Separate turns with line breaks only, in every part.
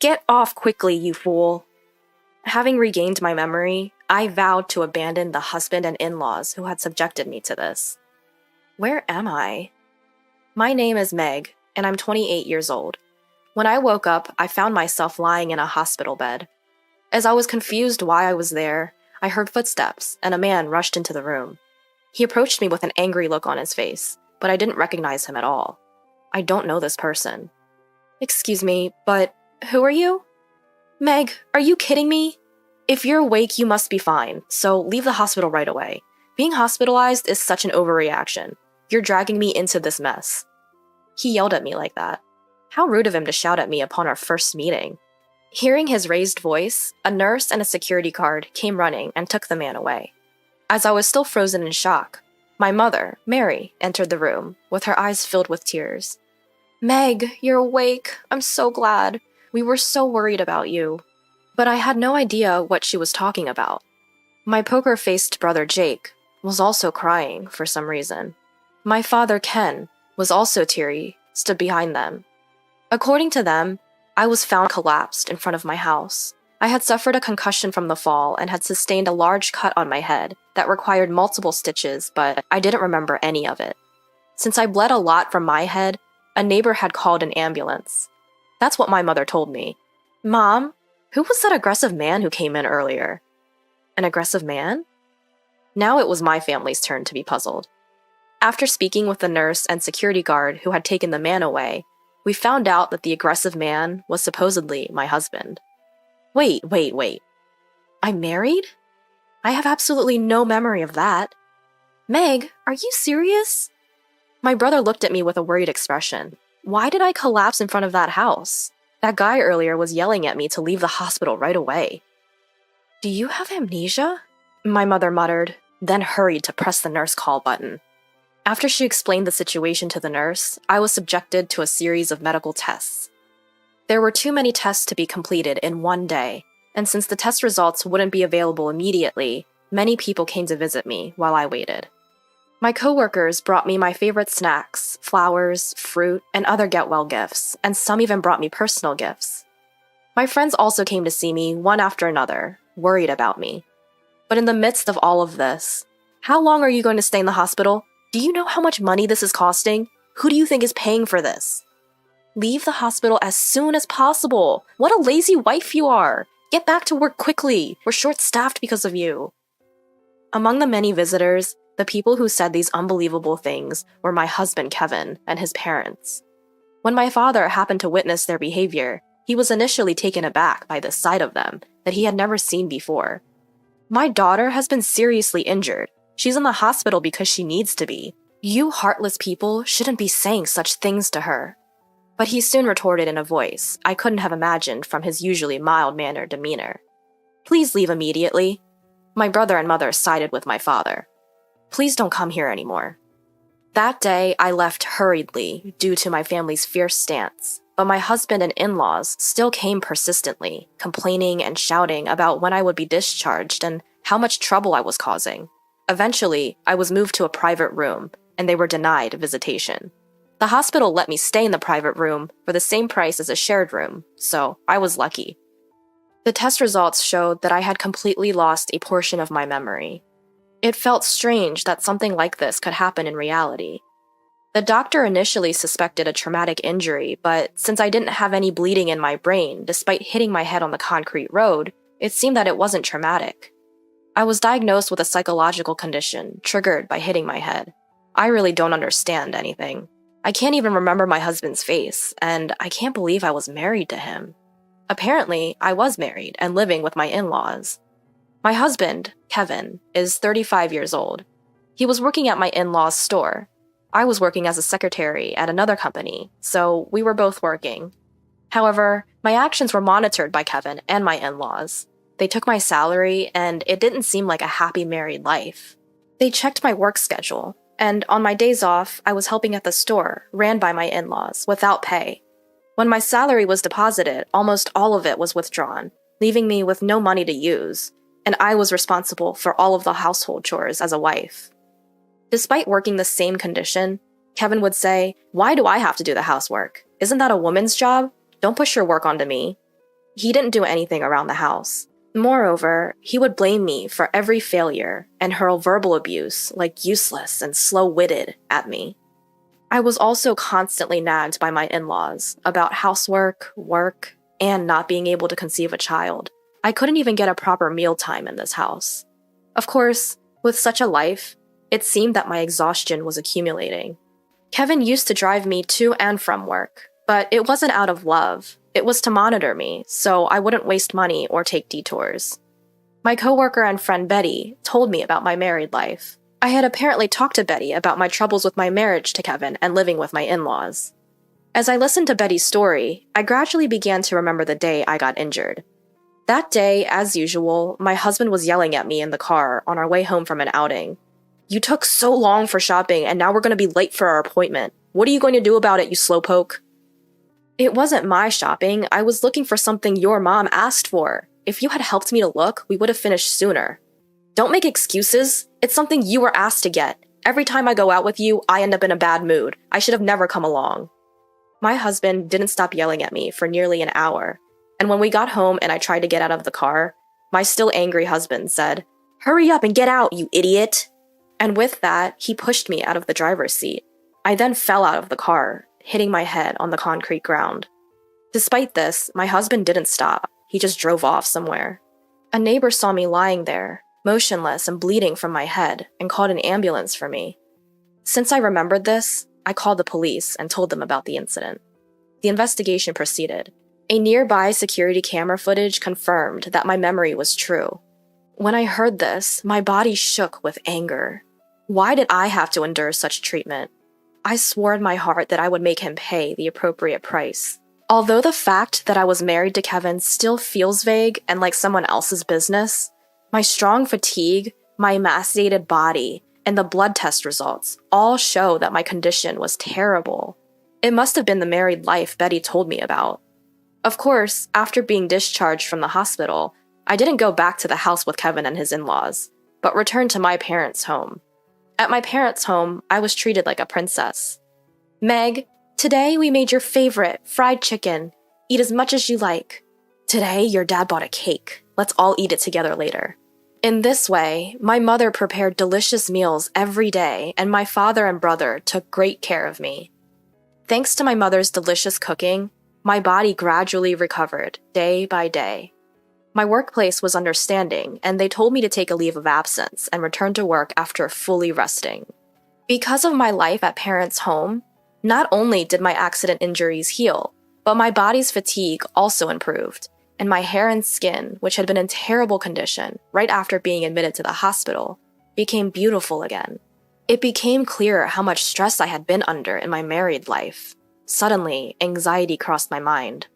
Get off quickly, you fool. Having regained my memory, I vowed to abandon the husband and in-laws who had subjected me to this. Where am I? My name is Meg, and I'm 28 years old. When I woke up, I found myself lying in a hospital bed. As I was confused why I was there, I heard footsteps, and a man rushed into the room. He approached me with an angry look on his face, but I didn't recognize him at all. I don't know this person. Excuse me, but who are you? Meg, are you kidding me? If you're awake, you must be fine, so leave the hospital right away. Being hospitalized is such an overreaction. You're dragging me into this mess. He yelled at me like that. How rude of him to shout at me upon our first meeting. Hearing his raised voice, a nurse and a security guard came running and took the man away. As I was still frozen in shock, my mother, Mary, entered the room, with her eyes filled with tears. Meg, you're awake. I'm so glad. We were so worried about you. But I had no idea what she was talking about. My poker-faced brother Jake was also crying for some reason. My father Ken was also teary, stood behind them. According to them, I was found collapsed in front of my house. I had suffered a concussion from the fall and had sustained a large cut on my head that required multiple stitches, but I didn't remember any of it. Since I bled a lot from my head, a neighbor had called an ambulance. That's what my mother told me. Mom, who was that aggressive man who came in earlier? An aggressive man? Now it was my family's turn to be puzzled. After speaking with the nurse and security guard who had taken the man away, we found out that the aggressive man was supposedly my husband. Wait. I'm married? I have absolutely no memory of that. Meg, are you serious? My brother looked at me with a worried expression. Why did I collapse in front of that house? That guy earlier was yelling at me to leave the hospital right away. Do you have amnesia? My mother muttered, then hurried to press the nurse call button. After she explained the situation to the nurse, I was subjected to a series of medical tests. There were too many tests to be completed in one day, and since the test results wouldn't be available immediately, many people came to visit me while I waited. My coworkers brought me my favorite snacks, flowers, fruit, and other get-well gifts, and some even brought me personal gifts. My friends also came to see me one after another, worried about me. But in the midst of all of this, how long are you going to stay in the hospital? Do you know how much money this is costing? Who do you think is paying for this? Leave the hospital as soon as possible. What a lazy wife you are. Get back to work quickly. We're short-staffed because of you. Among the many visitors, the people who said these unbelievable things were my husband Kevin and his parents. When my father happened to witness their behavior, he was initially taken aback by the sight of them that he had never seen before. My daughter has been seriously injured. She's in the hospital because she needs to be. You heartless people shouldn't be saying such things to her. But he soon retorted in a voice I couldn't have imagined from his usually mild-mannered demeanor. Please leave immediately. My brother and mother sided with my father. Please don't come here anymore. That day, I left hurriedly due to my family's fierce stance, but my husband and in-laws still came persistently, complaining and shouting about when I would be discharged and how much trouble I was causing. Eventually, I was moved to a private room, and they were denied visitation. The hospital let me stay in the private room for the same price as a shared room, so I was lucky. The test results showed that I had completely lost a portion of my memory. It felt strange that something like this could happen in reality. The doctor initially suspected a traumatic injury, but since I didn't have any bleeding in my brain despite hitting my head on the concrete road, it seemed that it wasn't traumatic. I was diagnosed with a psychological condition triggered by hitting my head. I really don't understand anything. I can't even remember my husband's face, and I can't believe I was married to him. Apparently, I was married and living with my in-laws. My husband, Kevin, is 35 years old. He was working at my in-laws' store. I was working as a secretary at another company, so we were both working. However, my actions were monitored by Kevin and my in-laws. They took my salary, and it didn't seem like a happy married life. They checked my work schedule, and on my days off, I was helping at the store, ran by my in-laws, without pay. When my salary was deposited, almost all of it was withdrawn, leaving me with no money to use, and I was responsible for all of the household chores as a wife. Despite working the same condition, Kevin would say, "Why do I have to do the housework? Isn't that a woman's job? Don't push your work onto me." He didn't do anything around the house. Moreover, he would blame me for every failure and hurl verbal abuse, like useless and slow-witted, at me. I was also constantly nagged by my in-laws about housework, work, and not being able to conceive a child. I couldn't even get a proper mealtime in this house. Of course, with such a life, it seemed that my exhaustion was accumulating. Kevin used to drive me to and from work, but it wasn't out of love. It was to monitor me, so I wouldn't waste money or take detours. My coworker and friend Betty told me about my married life. I had apparently talked to Betty about my troubles with my marriage to Kevin and living with my in-laws. As I listened to Betty's story, I gradually began to remember the day I got injured. That day, as usual, my husband was yelling at me in the car on our way home from an outing. "You took so long for shopping, and now we're going to be late for our appointment. What are you going to do about it, you slowpoke?" "It wasn't my shopping. I was looking for something your mom asked for. If you had helped me to look, we would have finished sooner." "Don't make excuses. It's something you were asked to get. Every time I go out with you, I end up in a bad mood. I should have never come along." My husband didn't stop yelling at me for nearly an hour, and when we got home and I tried to get out of the car, my still angry husband said, "Hurry up and get out, you idiot!" And with that, he pushed me out of the driver's seat. I then fell out of the car, hitting my head on the concrete ground. Despite this, my husband didn't stop. He just drove off somewhere. A neighbor saw me lying there, motionless and bleeding from my head, and called an ambulance for me. Since I remembered this, I called the police and told them about the incident. The investigation proceeded. A nearby security camera footage confirmed that my memory was true. When I heard this, my body shook with anger. Why did I have to endure such treatment? I swore in my heart that I would make him pay the appropriate price. Although the fact that I was married to Kevin still feels vague and like someone else's business, my strong fatigue, my emaciated body, and the blood test results all show that my condition was terrible. It must have been the married life Betty told me about. Of course, after being discharged from the hospital, I didn't go back to the house with Kevin and his in-laws, but returned to my parents' home. At my parents' home, I was treated like a princess. "Meg, today we made your favorite, fried chicken. Eat as much as you like. Today, your dad bought a cake. Let's all eat it together later." In this way, my mother prepared delicious meals every day, and my father and brother took great care of me. Thanks to my mother's delicious cooking, my body gradually recovered, day by day. My workplace was understanding, and they told me to take a leave of absence and return to work after fully resting. Because of my life at parents' home, not only did my accident injuries heal, but my body's fatigue also improved, and my hair and skin, which had been in terrible condition right after being admitted to the hospital, became beautiful again. It became clear how much stress I had been under in my married life. Suddenly, anxiety crossed my mind.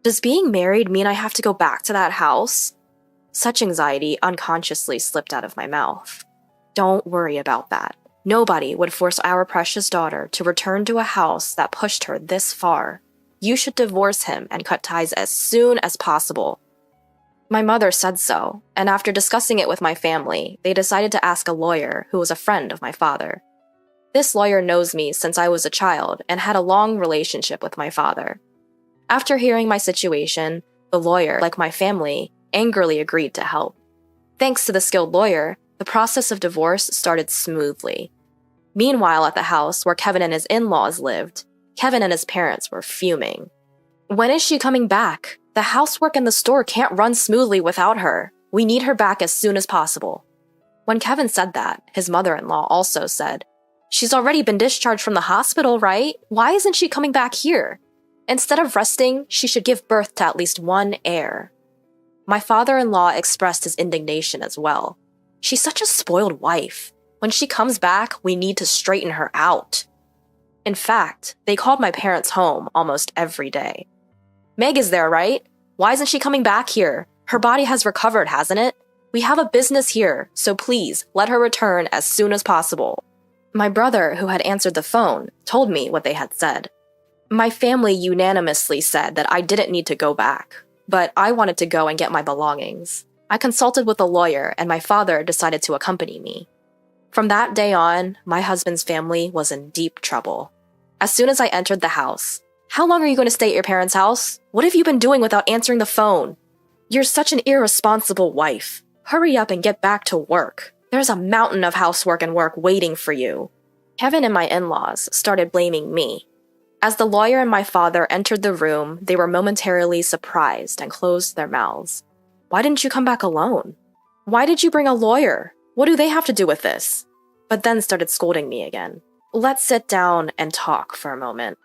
Does being married mean I have to go back to that house? Such anxiety unconsciously slipped out of my mouth. Don't worry about that. Nobody would force our precious daughter to return to a house that pushed her this far. You should divorce him and cut ties as soon as possible. My mother said so, and after discussing it with my family, they decided to ask a lawyer who was a friend of my father. This lawyer knows me since I was a child and had a long relationship with my father. After hearing my situation, the lawyer, like my family, angrily agreed to help. Thanks to the skilled lawyer, the process of divorce started smoothly. Meanwhile, at the house where Kevin and his in-laws lived, Kevin and his parents were fuming. "When is she coming back? The housework and the store can't run smoothly without her. We need her back as soon as possible." When Kevin said that, his mother-in-law also said, "She's already been discharged from the hospital, right? Why isn't she coming back here? Instead of resting, she should give birth to at least one heir." My father-in-law expressed his indignation as well. "She's such a spoiled wife. When she comes back, we need to straighten her out." In fact, they called my parents home almost every day. "Meg is there, right? Why isn't she coming back here? Her body has recovered, hasn't it? We have a business here, so please let her return as soon as possible." My brother, who had answered the phone, told me what they had said. My family unanimously said that I didn't need to go back, but I wanted to go and get my belongings. I consulted with a lawyer, and my father decided to accompany me. From that day on, my husband's family was in deep trouble. As soon as I entered the house, How long are you going to stay at your parents' house? What have you been doing without answering the phone? You're such an irresponsible wife. Hurry up and get back to work. There's a mountain of housework and work waiting for you. Kevin and my in-laws started blaming me. As the lawyer and my father entered the room, they were momentarily surprised and closed their mouths. Why didn't you come back alone? Why did you bring a lawyer? What do they have to do with this? But then started scolding me again. Let's sit down and talk for a moment.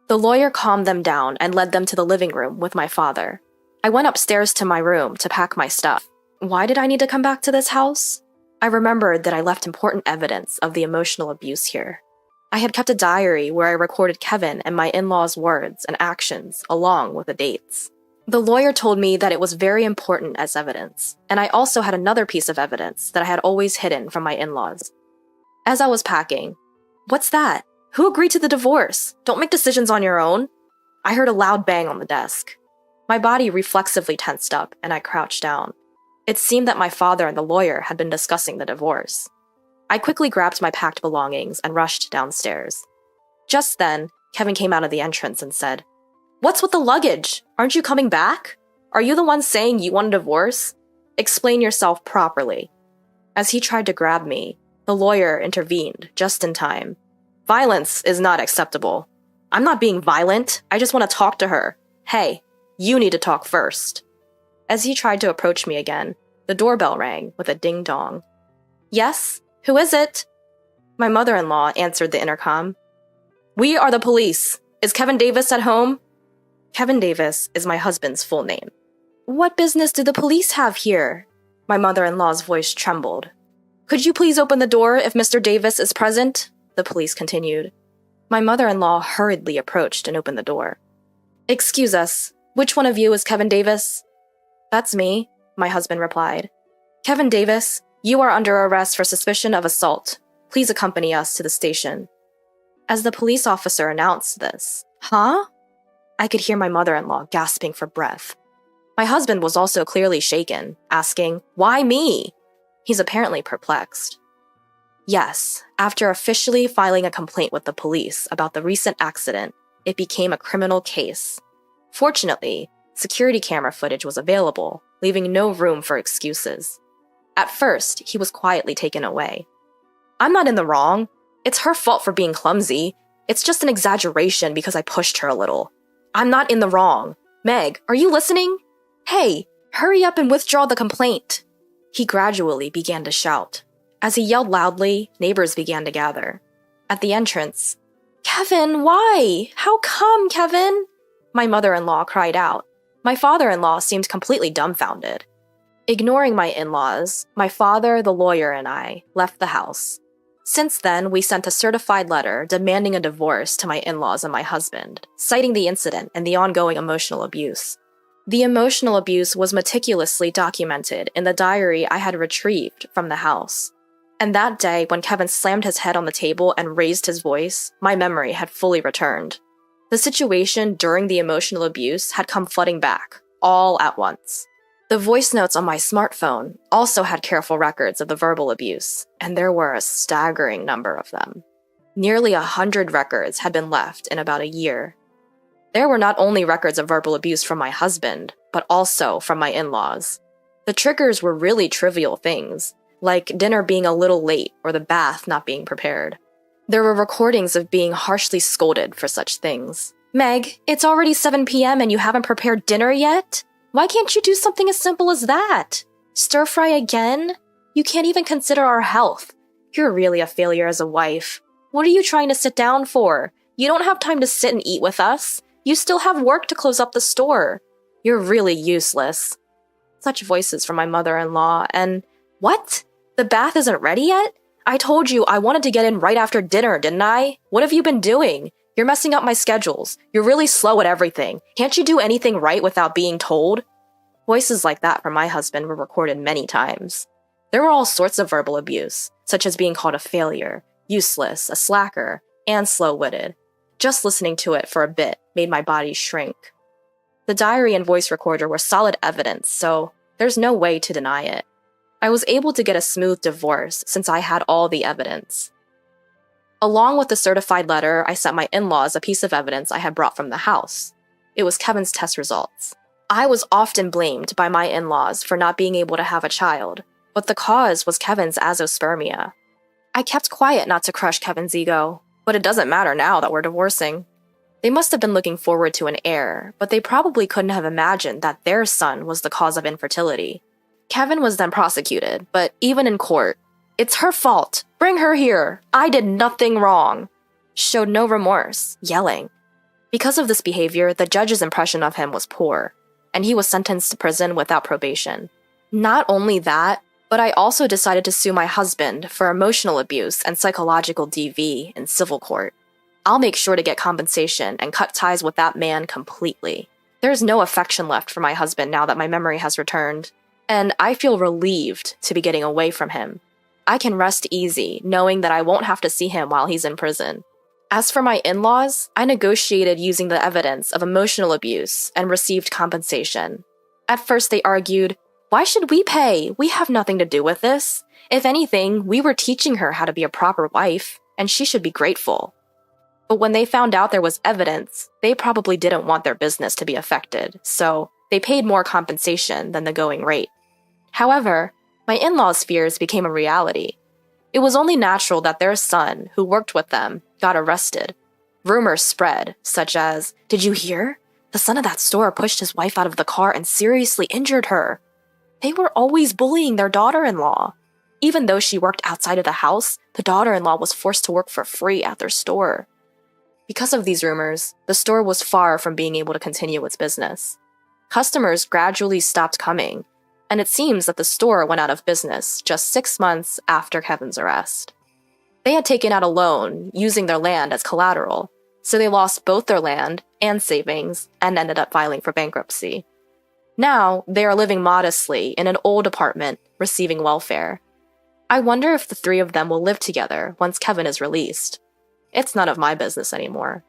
The lawyer calmed them down and led them to the living room with my father. I went upstairs to my room to pack my stuff. Why did I need to come back to this house? I remembered that I left important evidence of the emotional abuse here. I had kept a diary where I recorded Kevin and my in-laws' words and actions along with the dates. The lawyer told me that it was very important as evidence, and I also had another piece of evidence that I had always hidden from my in-laws. As I was packing, "What's that? Who agreed to the divorce? Don't make decisions on your own." I heard a loud bang on the desk. My body reflexively tensed up, and I crouched down. It seemed that my father and the lawyer had been discussing the divorce. I quickly grabbed my packed belongings and rushed downstairs. Just then, Kevin came out of the entrance and said, "What's with the luggage? Aren't you coming back? Are you the one saying you want a divorce? Explain yourself properly." As he tried to grab me, the lawyer intervened just in time. "Violence is not acceptable. I'm not being violent. I just want to talk to her. Hey, you need to talk first." As he tried to approach me again, the doorbell rang with a ding-dong. "Yes? Who is it?" My mother-in-law answered the intercom. "We are the police. Is Kevin Davis at home?" Kevin Davis is my husband's full name. "What business do the police have here?" My mother-in-law's voice trembled. "Could you please open the door if Mr. Davis is present?" the police continued. My mother-in-law hurriedly approached and opened the door. "Excuse us, which one of you is Kevin Davis?" "That's me," my husband replied. "Kevin Davis, you are under arrest for suspicion of assault. Please accompany us to the station." As the police officer announced this, "Huh?" I could hear my mother-in-law gasping for breath. My husband was also clearly shaken, asking, "Why me?" He's apparently perplexed. Yes, after officially filing a complaint with the police about the recent accident, it became a criminal case. Fortunately, security camera footage was available, leaving no room for excuses. At first, he was quietly taken away. "I'm not in the wrong. It's her fault for being clumsy. It's just an exaggeration because I pushed her a little. I'm not in the wrong. Meg, are you listening? Hey, hurry up and withdraw the complaint." He gradually began to shout. As he yelled loudly, neighbors began to gather. At the entrance, "Kevin, why? How come, Kevin?" my mother-in-law cried out. My father-in-law seemed completely dumbfounded. Ignoring my in-laws, my father, the lawyer, and I left the house. Since then, we sent a certified letter demanding a divorce to my in-laws and my husband, citing the incident and the ongoing emotional abuse. The emotional abuse was meticulously documented in the diary I had retrieved from the house. And that day, when Kevin slammed his head on the table and raised his voice, my memory had fully returned. The situation during the emotional abuse had come flooding back, all at once. The voice notes on my smartphone also had careful records of the verbal abuse, and there were a staggering number of them. Nearly 100 records had been left in about a year. There were not only records of verbal abuse from my husband, but also from my in-laws. The triggers were really trivial things, like dinner being a little late or the bath not being prepared. There were recordings of being harshly scolded for such things. "Meg, it's already 7 p.m. and you haven't prepared dinner yet? Why can't you do something as simple as that? Stir fry again? You can't even consider our health. You're really a failure as a wife. What are you trying to sit down for? You don't have time to sit and eat with us. You still have work to close up the store. You're really useless." Such voices from my mother-in-law, and, "What? The bath isn't ready yet? I told you I wanted to get in right after dinner, didn't I? What have you been doing? You're messing up my schedules. You're really slow at everything. Can't you do anything right without being told?" Voices like that from my husband were recorded many times. There were all sorts of verbal abuse, such as being called a failure, useless, a slacker, and slow-witted. Just listening to it for a bit made my body shrink. The diary and voice recorder were solid evidence, so there's no way to deny it. I was able to get a smooth divorce since I had all the evidence. Along with the certified letter, I sent my in-laws a piece of evidence I had brought from the house. It was Kevin's test results. I was often blamed by my in-laws for not being able to have a child, but the cause was Kevin's azoospermia. I kept quiet not to crush Kevin's ego, but it doesn't matter now that we're divorcing. They must have been looking forward to an heir, but they probably couldn't have imagined that their son was the cause of infertility. Kevin was then prosecuted, but even in court, "It's her fault. Bring her here. I did nothing wrong," showed no remorse, yelling. Because of this behavior, the judge's impression of him was poor, and he was sentenced to prison without probation. Not only that, but I also decided to sue my husband for emotional abuse and psychological DV in civil court. I'll make sure to get compensation and cut ties with that man completely. There's no affection left for my husband now that my memory has returned, and I feel relieved to be getting away from him. I can rest easy knowing that I won't have to see him while he's in prison. As for my in-laws, I negotiated using the evidence of emotional abuse and received compensation. At first they argued, "Why should we pay? We have nothing to do with this. If anything, we were teaching her how to be a proper wife, and she should be grateful." But when they found out there was evidence, they probably didn't want their business to be affected, so they paid more compensation than the going rate. However, my in-laws' fears became a reality. It was only natural that their son, who worked with them, got arrested. Rumors spread, such as, "Did you hear? The son of that store pushed his wife out of the car and seriously injured her." They were always bullying their daughter-in-law. Even though she worked outside of the house, the daughter-in-law was forced to work for free at their store. Because of these rumors, the store was far from being able to continue its business. Customers gradually stopped coming, and it seems that the store went out of business just 6 months after Kevin's arrest. They had taken out a loan using their land as collateral, so they lost both their land and savings and ended up filing for bankruptcy. Now, they are living modestly in an old apartment, receiving welfare. I wonder if the three of them will live together once Kevin is released. It's none of my business anymore.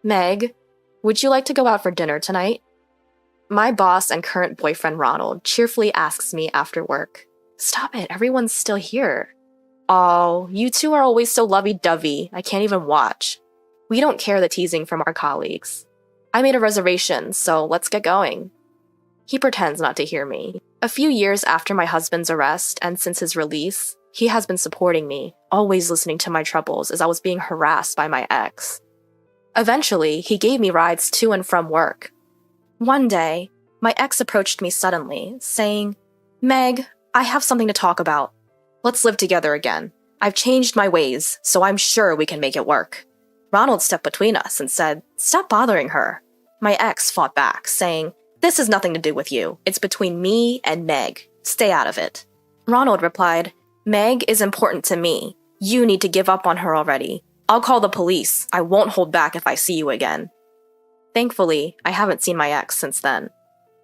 "Meg, would you like to go out for dinner tonight?" My boss and current boyfriend Ronald cheerfully asks me after work. "Stop it, everyone's still here." "Oh, you two are always so lovey-dovey, I can't even watch." We don't care the teasing from our colleagues. "I made a reservation, so let's get going." He pretends not to hear me. A few years after my husband's arrest and since his release, he has been supporting me, always listening to my troubles as I was being harassed by my ex. Eventually, he gave me rides to and from work. One day, my ex approached me suddenly, saying, "Meg, I have something to talk about. Let's live together again. I've changed my ways, so I'm sure we can make it work." Ronald stepped between us and said, "Stop bothering her." My ex fought back, saying, "This has nothing to do with you. It's between me and Meg. Stay out of it." Ronald replied, "Meg is important to me. You need to give up on her already. I'll call the police. I won't hold back if I see you again." Thankfully, I haven't seen my ex since then.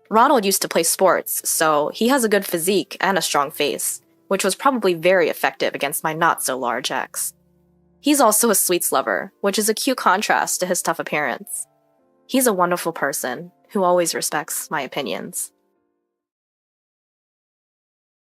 Ronald used to play sports, so he has a good physique and a strong face, which was probably very effective against my not-so-large ex. He's also a sweets lover, which is a cute contrast to his tough appearance. He's a wonderful person who always respects my opinions.